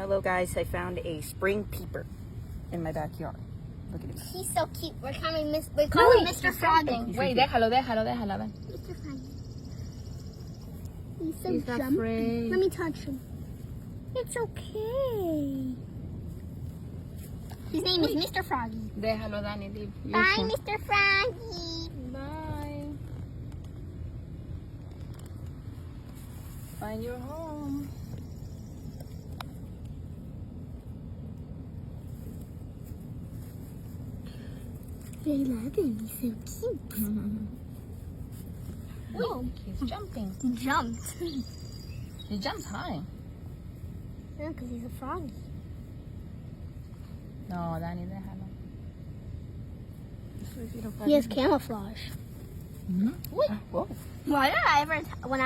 Hello guys, I found a spring peeper in my backyard. Look at him. He's so cute. We're calling Mr. Froggy. Wait, déjalo. Ven. Mr. Froggy. He's so He's jumpy. afraid. Let me touch him. It's okay. His name is Mr. Froggy. Déjalo, Dani. Leave. Bye, Mr. Froggy. Bye. Find your home. They love him. He's so cute. Oh, he's jumping. He jumped. He jumps high. Yeah, because he's a froggy. No, Dani, déjalo. He has camouflage. Whoa. Why did I ever, when